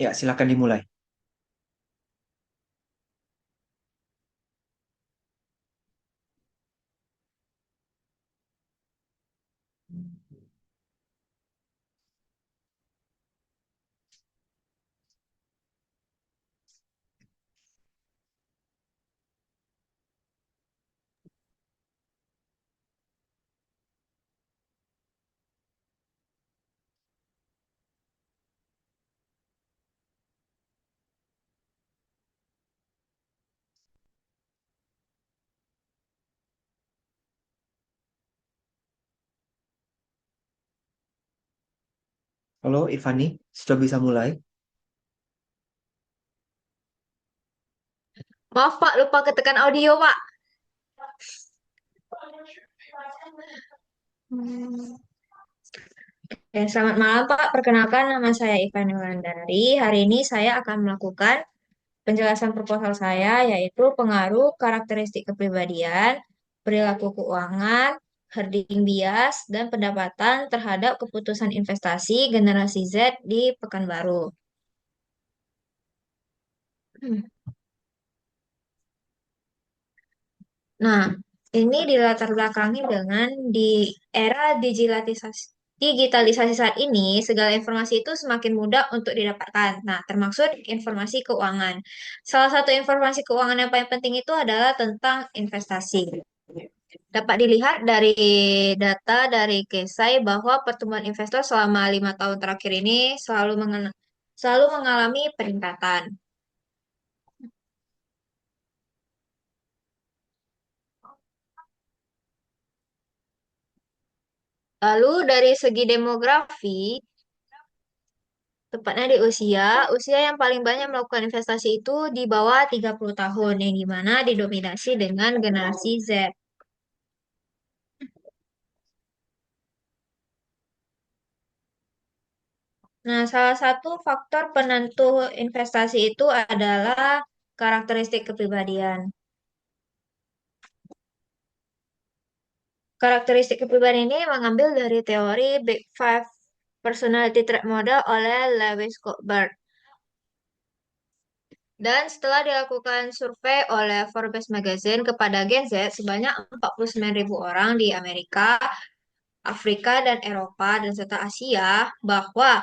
Ya, silakan dimulai. Halo, Irfani, sudah bisa mulai? Maaf Pak, lupa ketekan audio Pak. Hmm. Selamat malam Pak, perkenalkan nama saya Ivan Wulandari. Hari ini saya akan melakukan penjelasan proposal saya, yaitu pengaruh karakteristik kepribadian, perilaku keuangan, herding bias, dan pendapatan terhadap keputusan investasi generasi Z di Pekanbaru. Hmm. Nah, ini dilatar belakangi dengan di era digitalisasi saat ini, segala informasi itu semakin mudah untuk didapatkan. Nah, termasuk informasi keuangan. Salah satu informasi keuangan yang paling penting itu adalah tentang investasi. Dapat dilihat dari data dari Kesai bahwa pertumbuhan investor selama 5 tahun terakhir ini selalu mengalami peningkatan. Lalu dari segi demografi, tepatnya di usia yang paling banyak melakukan investasi itu di bawah 30 tahun, yang dimana didominasi dengan generasi Z. Nah, salah satu faktor penentu investasi itu adalah karakteristik kepribadian. Karakteristik kepribadian ini mengambil dari teori Big Five Personality Trait Model oleh Lewis Goldberg. Dan setelah dilakukan survei oleh Forbes Magazine kepada Gen Z sebanyak 49.000 orang di Amerika, Afrika, dan Eropa, dan serta Asia, bahwa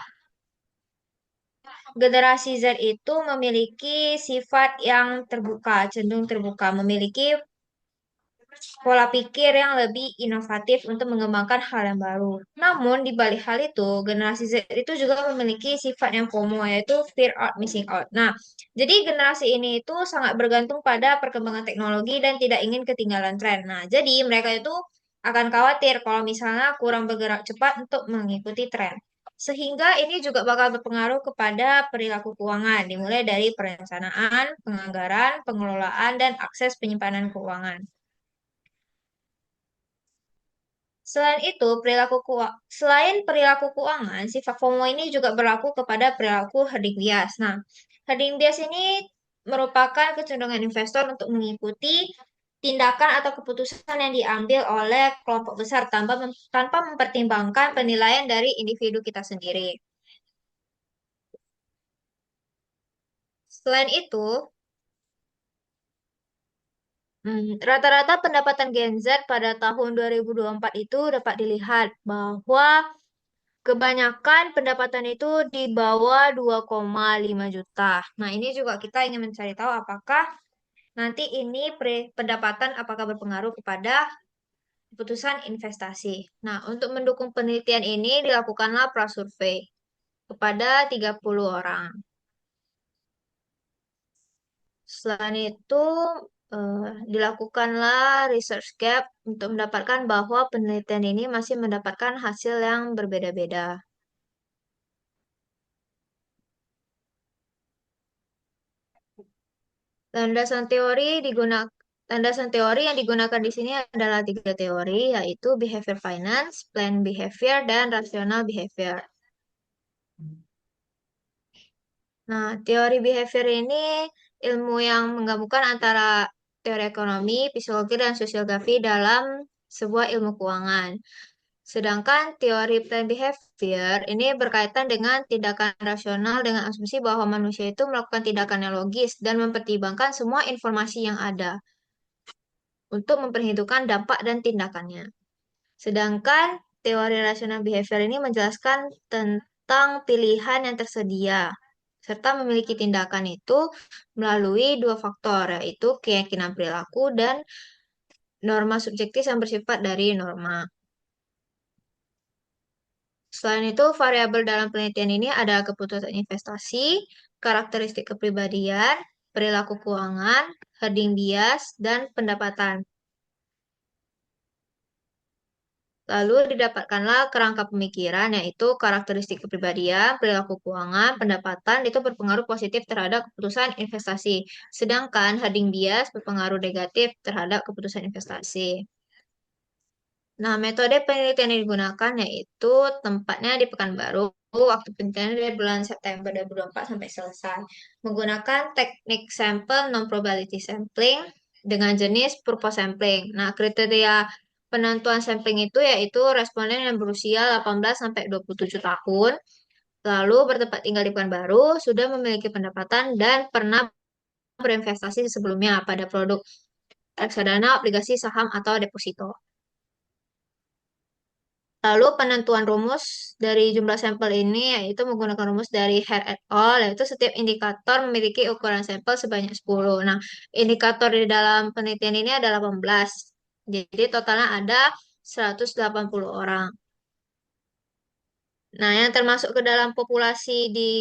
generasi Z itu memiliki sifat yang terbuka, cenderung terbuka, memiliki pola pikir yang lebih inovatif untuk mengembangkan hal yang baru. Namun, di balik hal itu, generasi Z itu juga memiliki sifat yang FOMO, yaitu fear out missing out. Nah, jadi generasi ini itu sangat bergantung pada perkembangan teknologi dan tidak ingin ketinggalan tren. Nah, jadi mereka itu akan khawatir kalau misalnya kurang bergerak cepat untuk mengikuti tren. Sehingga ini juga bakal berpengaruh kepada perilaku keuangan, dimulai dari perencanaan, penganggaran, pengelolaan, dan akses penyimpanan keuangan. Selain perilaku keuangan, sifat FOMO ini juga berlaku kepada perilaku herding bias. Nah, herding bias ini merupakan kecenderungan investor untuk mengikuti tindakan atau keputusan yang diambil oleh kelompok besar tanpa mempertimbangkan penilaian dari individu kita sendiri. Selain itu, rata-rata pendapatan Gen Z pada tahun 2024 itu dapat dilihat bahwa kebanyakan pendapatan itu di bawah 2,5 juta. Nah, ini juga kita ingin mencari tahu apakah nanti ini pendapatan apakah berpengaruh kepada keputusan investasi. Nah, untuk mendukung penelitian ini dilakukanlah prasurvei kepada 30 orang. Selain itu, dilakukanlah research gap untuk mendapatkan bahwa penelitian ini masih mendapatkan hasil yang berbeda-beda. Landasan teori digunakan Landasan teori yang digunakan di sini adalah tiga teori, yaitu behavior finance, planned behavior, dan rational behavior. Nah, teori behavior ini ilmu yang menggabungkan antara teori ekonomi, psikologi, dan sosiografi dalam sebuah ilmu keuangan. Sedangkan teori planned behavior ini berkaitan dengan tindakan rasional dengan asumsi bahwa manusia itu melakukan tindakan yang logis dan mempertimbangkan semua informasi yang ada untuk memperhitungkan dampak dan tindakannya. Sedangkan teori rasional behavior ini menjelaskan tentang pilihan yang tersedia serta memiliki tindakan itu melalui dua faktor, yaitu keyakinan perilaku dan norma subjektif yang bersifat dari norma. Selain itu, variabel dalam penelitian ini ada keputusan investasi, karakteristik kepribadian, perilaku keuangan, herding bias, dan pendapatan. Lalu didapatkanlah kerangka pemikiran, yaitu karakteristik kepribadian, perilaku keuangan, pendapatan itu berpengaruh positif terhadap keputusan investasi. Sedangkan herding bias berpengaruh negatif terhadap keputusan investasi. Nah, metode penelitian yang digunakan yaitu tempatnya di Pekanbaru, waktu penelitian dari bulan September 2024 sampai selesai. Menggunakan teknik sampel non-probability sampling dengan jenis purpose sampling. Nah, kriteria penentuan sampling itu yaitu responden yang berusia 18 sampai 27 tahun, lalu bertempat tinggal di Pekanbaru, sudah memiliki pendapatan dan pernah berinvestasi sebelumnya pada produk reksadana, obligasi, saham, atau deposito. Lalu penentuan rumus dari jumlah sampel ini yaitu menggunakan rumus dari Hare et al. Yaitu setiap indikator memiliki ukuran sampel sebanyak 10. Nah, indikator di dalam penelitian ini ada 18. Jadi totalnya ada 180 orang. Nah, yang termasuk ke dalam populasi di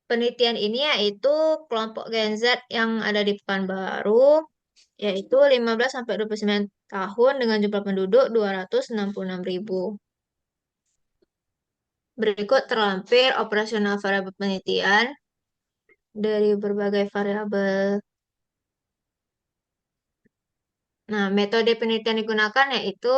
penelitian ini yaitu kelompok Gen Z yang ada di Pekanbaru, yaitu 15 sampai 29 tahun dengan jumlah penduduk 266.000. Berikut terlampir operasional variabel penelitian dari berbagai variabel. Nah, metode penelitian digunakan yaitu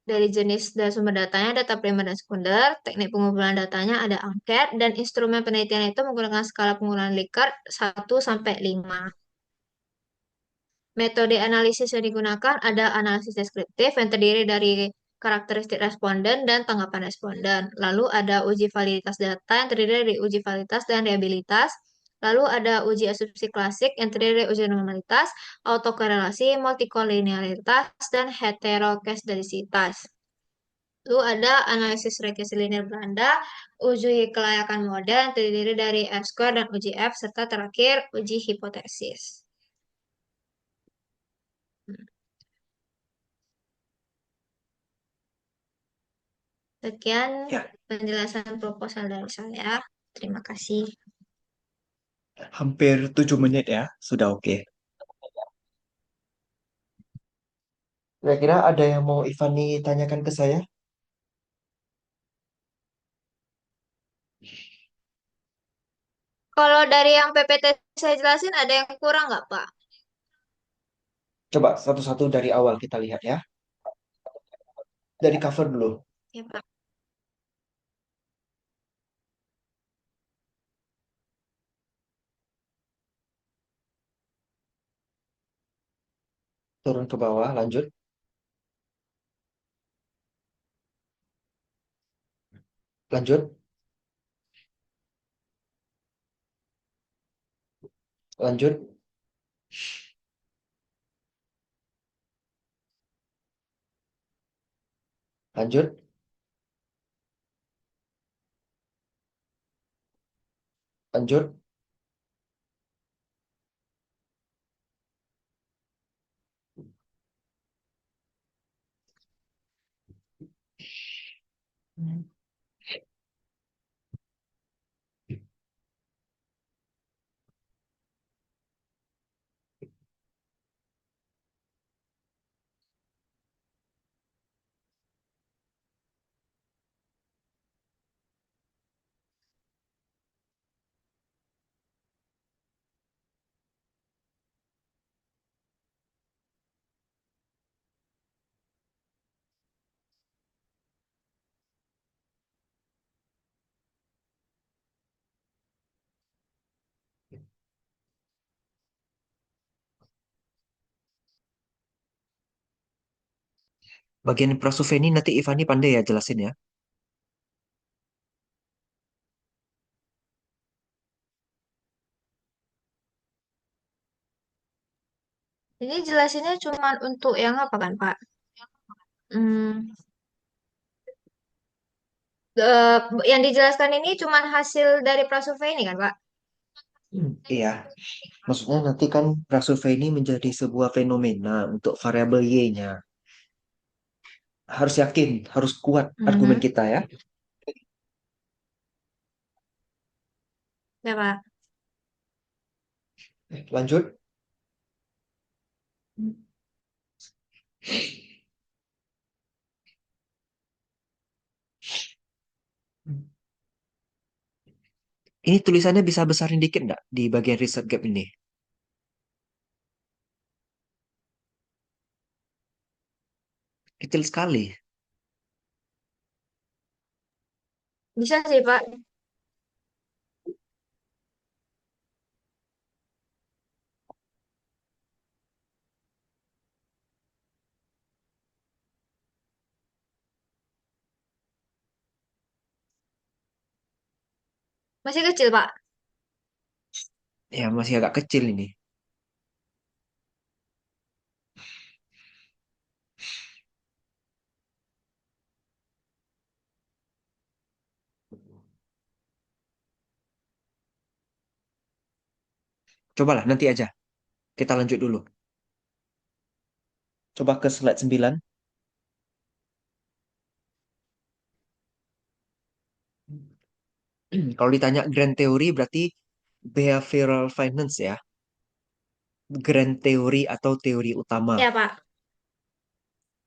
dari jenis dan sumber datanya, data primer dan sekunder, teknik pengumpulan datanya ada angket, dan instrumen penelitian itu menggunakan skala penggunaan Likert 1 sampai 5. Metode analisis yang digunakan ada analisis deskriptif yang terdiri dari karakteristik responden dan tanggapan responden. Lalu ada uji validitas data yang terdiri dari uji validitas dan reliabilitas. Lalu ada uji asumsi klasik yang terdiri dari uji normalitas, autokorelasi, multikolinearitas, dan heterokausalitas. Lalu ada analisis regresi linear Belanda, uji kelayakan model yang terdiri dari F-square dan uji F, serta terakhir uji hipotesis. Sekian Ya, penjelasan proposal dari saya. Terima kasih. hampir 7 menit ya, sudah oke. Kira-kira ada yang mau Ivani tanyakan ke saya? Kalau dari yang PPT saya jelasin, ada yang kurang nggak, Pak? Coba satu-satu dari awal kita lihat ya. Dari cover dulu. Ya, Pak. Turun ke bawah, lanjut. Lanjut, lanjut, lanjut. Lanjut. Bagian prasurvei ini nanti Ivani pandai ya jelasin ya. Ini jelasinnya cuma untuk yang apa kan, Pak? Hmm, eh, yang dijelaskan ini cuma hasil dari prasurvei ini kan, Pak? Iya, maksudnya nanti kan prasurvei ini menjadi sebuah fenomena untuk variabel Y-nya. Harus yakin, harus kuat argumen Mhm. kita ya. Ya, Pak. Lanjut. Ini tulisannya bisa besarin dikit nggak di bagian research gap ini? Kecil sekali. Bisa sih, Pak. Masih kecil, Pak. Ya, masih agak kecil ini. Cobalah nanti aja. Kita lanjut dulu. Coba ke slide 9. Kalau ditanya grand theory berarti behavioral finance ya. Grand theory atau teori utama. Ya, Pak.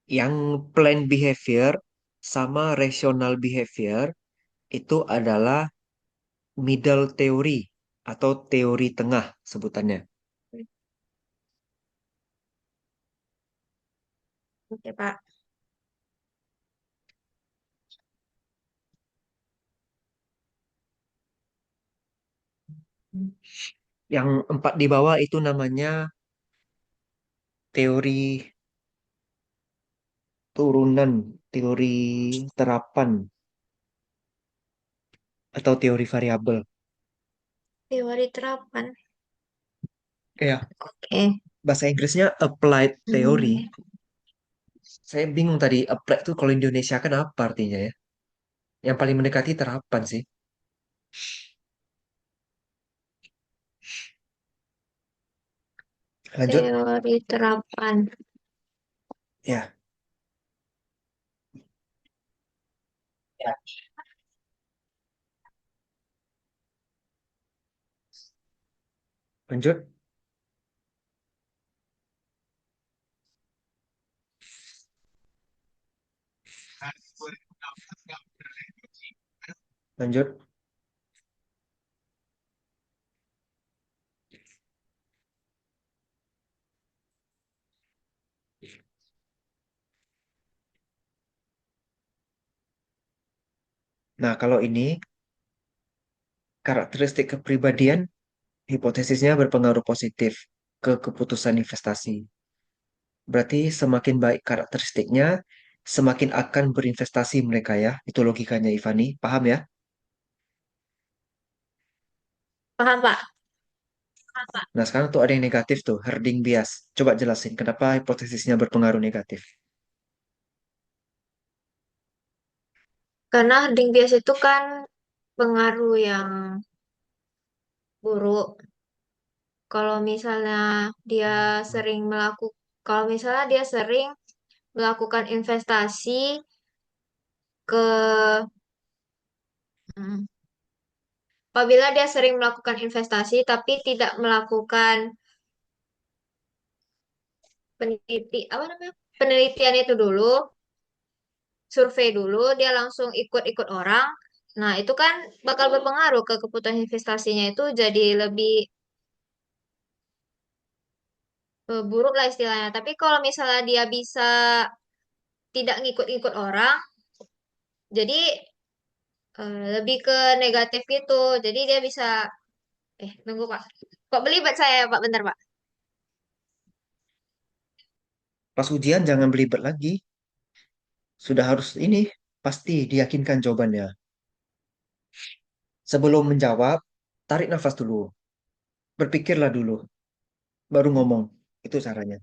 Yang planned behavior sama rational behavior itu adalah middle theory atau teori tengah sebutannya. Oke, Pak. Yang 4 di bawah itu namanya teori turunan, teori terapan atau teori variabel. Teori terapan. Ya, Oke. bahasa Inggrisnya applied theory. Hmm. Saya bingung tadi applied itu kalau Indonesia kan apa artinya ya? Yang paling mendekati terapan sih. Lanjut. Teori terapan. Ya, ya. Lanjut. Lanjut. Nah, kalau ini karakteristik kepribadian hipotesisnya berpengaruh positif ke keputusan investasi. Berarti semakin baik karakteristiknya, semakin akan berinvestasi mereka ya. Itu logikanya Ivani. Paham ya? Paham, Pak? Nah, sekarang tuh ada yang negatif tuh, herding bias. Coba jelasin kenapa hipotesisnya berpengaruh negatif. Karena herding bias itu kan pengaruh yang buruk. Kalau misalnya dia sering melakukan, kalau misalnya dia sering melakukan investasi ke, hmm, apabila dia sering melakukan investasi tapi tidak melakukan apa namanya, penelitian itu dulu, survei dulu, dia langsung ikut-ikut orang. Nah, itu kan bakal berpengaruh ke keputusan investasinya itu jadi lebih buruk lah istilahnya. Tapi kalau misalnya dia bisa tidak ngikut-ngikut orang, jadi lebih ke negatif gitu. Jadi dia bisa, tunggu Pak. Kok belibet saya Pak, bentar Pak. Pas ujian jangan belibet lagi. Sudah harus ini, pasti diyakinkan jawabannya. Sebelum menjawab, tarik nafas dulu. Berpikirlah dulu, baru ngomong. Itu caranya.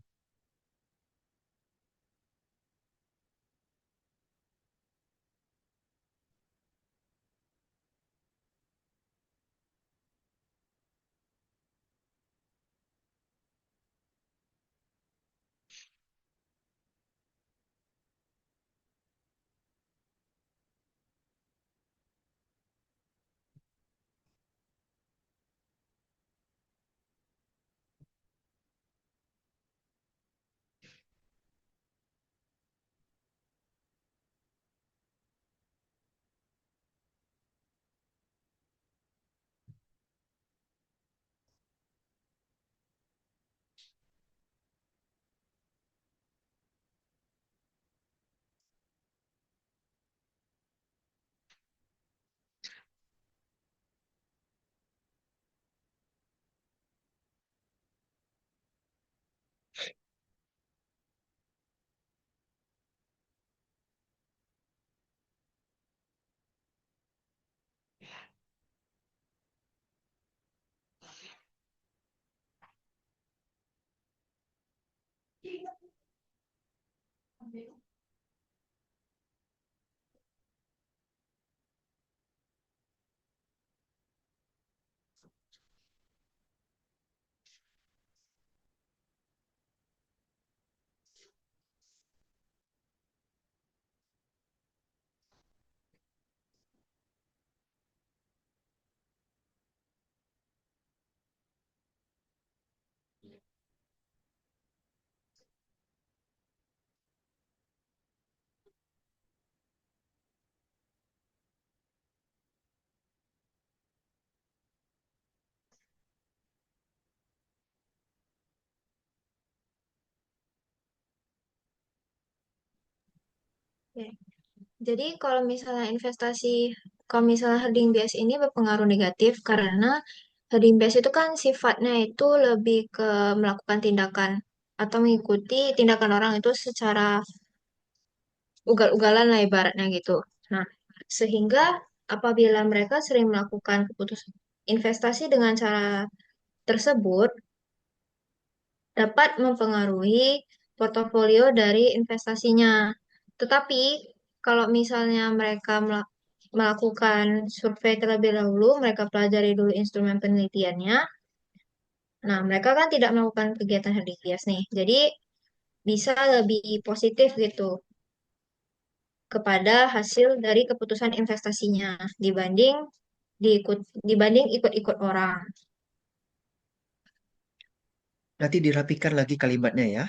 Oke. Jadi kalau misalnya herding bias ini berpengaruh negatif karena herding bias itu kan sifatnya itu lebih ke melakukan tindakan atau mengikuti tindakan orang itu secara ugal-ugalan lah ibaratnya gitu. Nah, sehingga apabila mereka sering melakukan keputusan investasi dengan cara tersebut dapat mempengaruhi portofolio dari investasinya. Tetapi kalau misalnya mereka melakukan survei terlebih dahulu, mereka pelajari dulu instrumen penelitiannya. Nah, mereka kan tidak melakukan kegiatan herding bias nih. Jadi bisa lebih positif gitu kepada hasil dari keputusan investasinya diikut dibanding ikut-ikut orang. Nanti dirapikan lagi kalimatnya ya.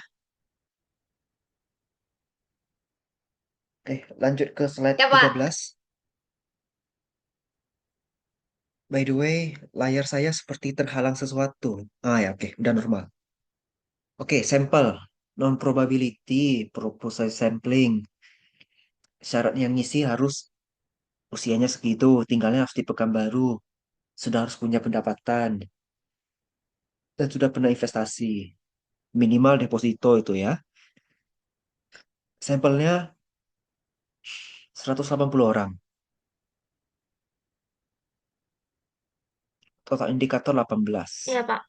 Lanjut ke slide Ya, tiga Pak. belas. By the way, layar saya seperti terhalang sesuatu. Ah ya, oke, udah normal. Oke, sampel. Non-probability, proposal sampling. Syarat yang ngisi harus usianya segitu, tinggalnya harus di Pekanbaru, sudah harus punya pendapatan, dan sudah pernah investasi. Minimal deposito itu ya. Sampelnya 180 orang. Total indikator 18. Ya, Pak.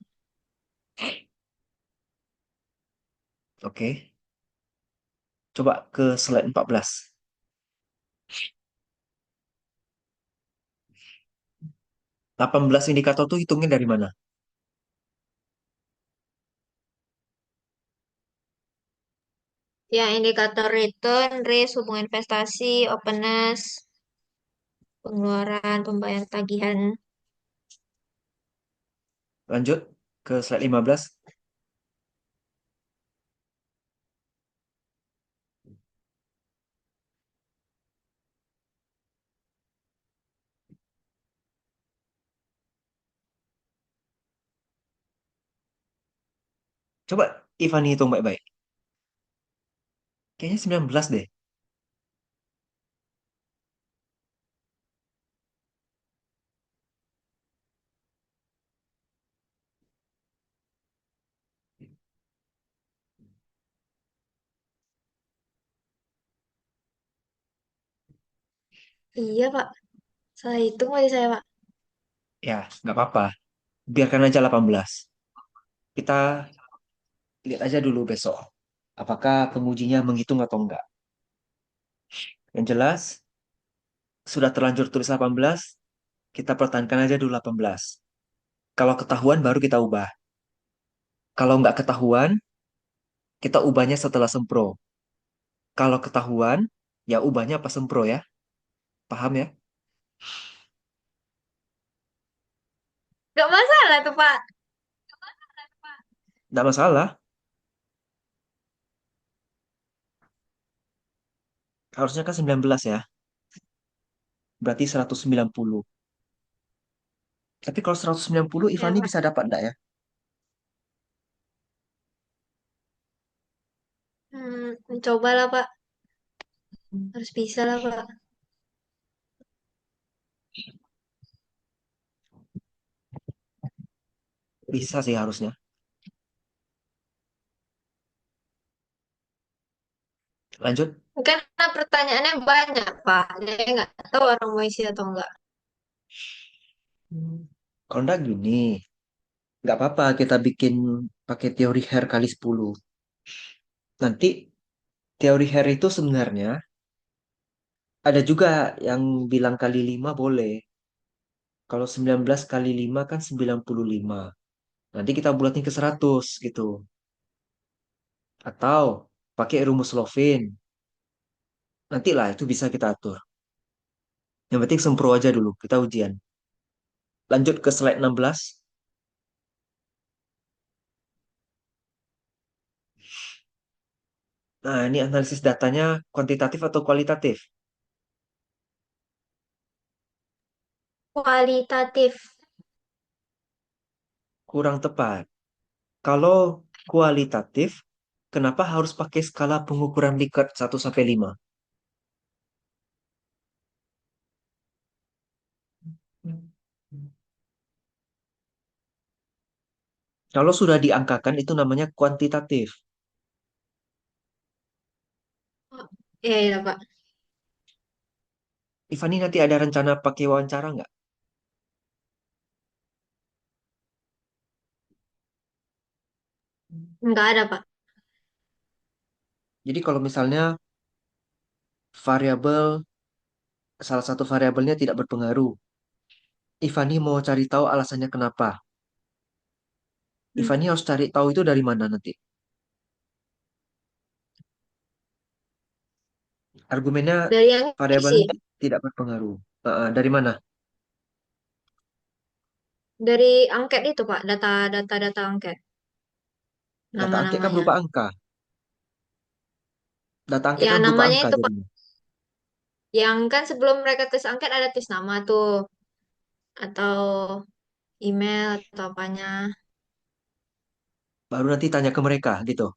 Oke, coba ke slide 14. 18 indikator tuh hitungnya dari mana? Ya, indikator return, risk, hubungan investasi, openness, pengeluaran, pembayaran tagihan. Lanjut ke slide 15. Coba Ivan hitung baik-baik. Kayaknya 19 deh. Iya, Pak. Salah hitung aja saya, Pak. Ya, nggak apa-apa. Biarkan aja 18. Kita lihat aja dulu besok. Apakah pengujinya menghitung atau enggak. Yang jelas, sudah terlanjur tulis 18, kita pertahankan aja dulu 18. Kalau ketahuan baru kita ubah. Kalau nggak ketahuan, kita ubahnya setelah sempro. Kalau ketahuan, ya ubahnya pas sempro ya. Paham ya? Gak masalah tuh, Pak. Nggak masalah. Harusnya kan 19 ya. Berarti 190. Tapi kalau 190, Ya, Ivani Pak. bisa dapat enggak ya? Mencobalah, Pak. Harus bisa lah, Pak. Bisa sih harusnya. Lanjut. Mungkin karena pertanyaannya banyak, Pak. Jadi nggak tahu orang mau isi atau enggak. Kalau enggak gini, nggak apa-apa kita bikin pakai teori Hare kali 10. Nanti teori Hare itu sebenarnya ada juga yang bilang kali 5 boleh. Kalau 19 kali 5 kan 95. Nanti kita bulatin ke 100 gitu. Atau pakai rumus Lovin. Nantilah itu bisa kita atur. Yang penting sempro aja dulu, kita ujian. Lanjut ke slide 16. Nah, ini analisis datanya kuantitatif atau kualitatif? Kualitatif. Kurang tepat. Kalau kualitatif, kenapa harus pakai skala pengukuran Likert 1 sampai 5? Kalau sudah diangkakan itu namanya kuantitatif. Oh, iya, iya, Pak. Ivani nanti ada rencana pakai wawancara nggak? Nggak ada, Pak. Jadi kalau misalnya variabel, salah satu variabelnya tidak berpengaruh, Ivani mau cari tahu alasannya kenapa. Hmm. Ivani harus cari tahu itu dari mana nanti. Argumennya Dari yang isi. variabelnya tidak berpengaruh. Dari mana? Dari angket itu, Pak. Data angket. Data angket kan Nama-namanya. berupa angka. Data angket Ya, kan berupa namanya angka itu, Pak. jadinya. Yang kan sebelum mereka tes angket ada tes nama tuh. Atau email atau apanya. Baru nanti tanya ke mereka gitu.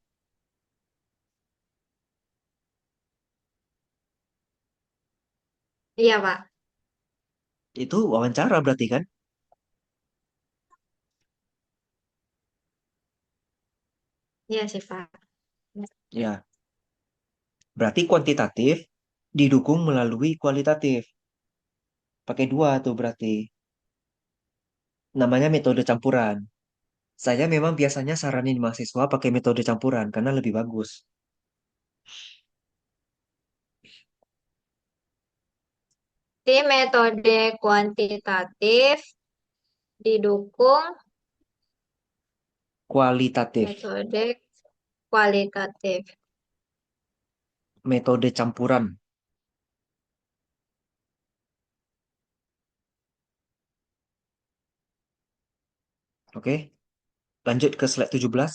Iya, Pak. Itu wawancara berarti kan? Iya sih, Pak. Ya, berarti kuantitatif didukung melalui kualitatif. Pakai dua tuh berarti. Namanya metode campuran. Saya memang biasanya saranin mahasiswa pakai metode campuran karena lebih bagus. Di metode kuantitatif didukung Kualitatif. metode kualitatif. Metode campuran. Oke, lanjut ke slide 17.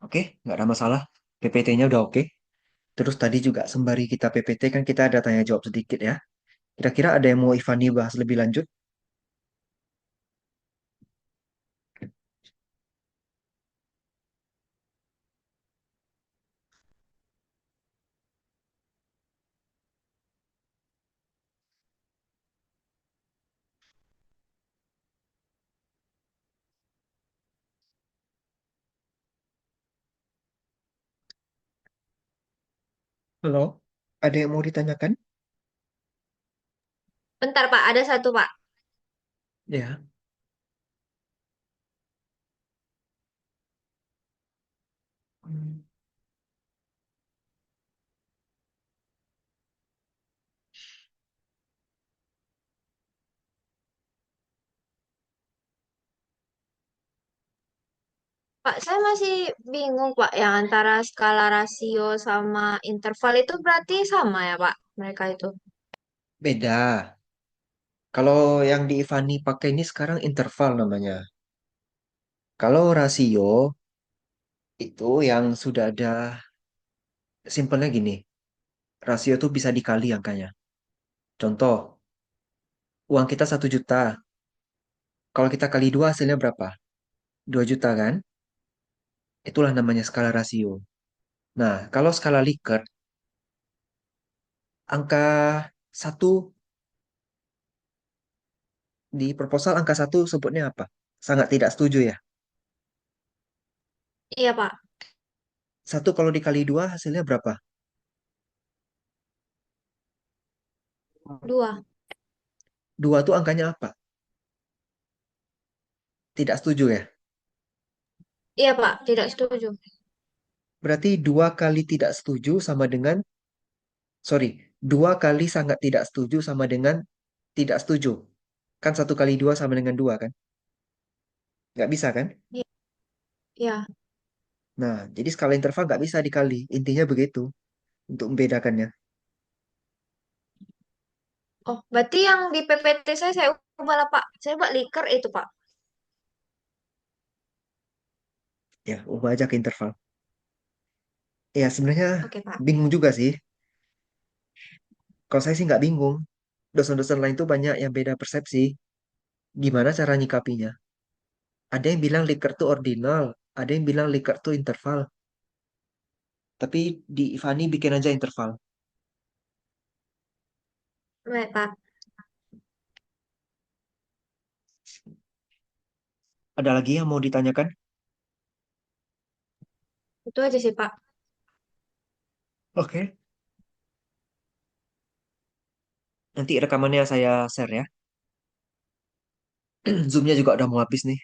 Oke, nggak ada masalah. PPT-nya udah oke. Terus tadi juga sembari kita PPT kan kita ada tanya jawab sedikit ya. Kira-kira ada yang mau Ivani bahas lebih lanjut? Halo, ada yang mau ditanyakan? Bentar, Pak. Ada satu, Pak. Ya, Hmm, Pak, saya masih bingung, Pak. Yang antara skala rasio sama interval itu berarti sama ya, Pak? Mereka itu. beda. Kalau yang di Ivani pakai ini sekarang interval namanya. Kalau rasio itu yang sudah ada simpelnya gini. Rasio tuh bisa dikali angkanya. Contoh, uang kita 1 juta. Kalau kita kali dua hasilnya berapa? 2 juta kan? Itulah namanya skala rasio. Nah, kalau skala Likert, angka satu di proposal angka satu sebutnya apa? Sangat tidak setuju ya. Iya, Pak. Satu kalau dikali dua hasilnya berapa? Dua. Dua tuh angkanya apa? Tidak setuju ya. Iya, Pak. Tidak setuju. Berarti dua kali tidak setuju sama dengan, sorry, dua kali sangat tidak setuju sama dengan tidak setuju. Kan satu kali dua sama dengan dua kan? Nggak bisa kan? Iya. Iya. Nah, jadi skala interval nggak bisa dikali. Intinya begitu untuk membedakannya. Oh, berarti yang di PPT saya ubah lah, Pak. Saya buat liker itu, Pak. Ya, ubah aja ke interval. Ya, sebenarnya Oke, Pak. bingung juga sih. Kalau saya sih nggak bingung. Dosen-dosen lain tuh banyak yang beda persepsi. Gimana cara nyikapinya? Ada yang bilang Likert tuh ordinal, ada yang bilang Likert tuh interval. Tapi di Ivani bikin aja interval. Baik, Pak. Ada lagi yang mau ditanyakan? Itu aja sih, Pak. Oke. Nanti rekamannya saya share ya. Zoom-nya juga udah mau habis nih.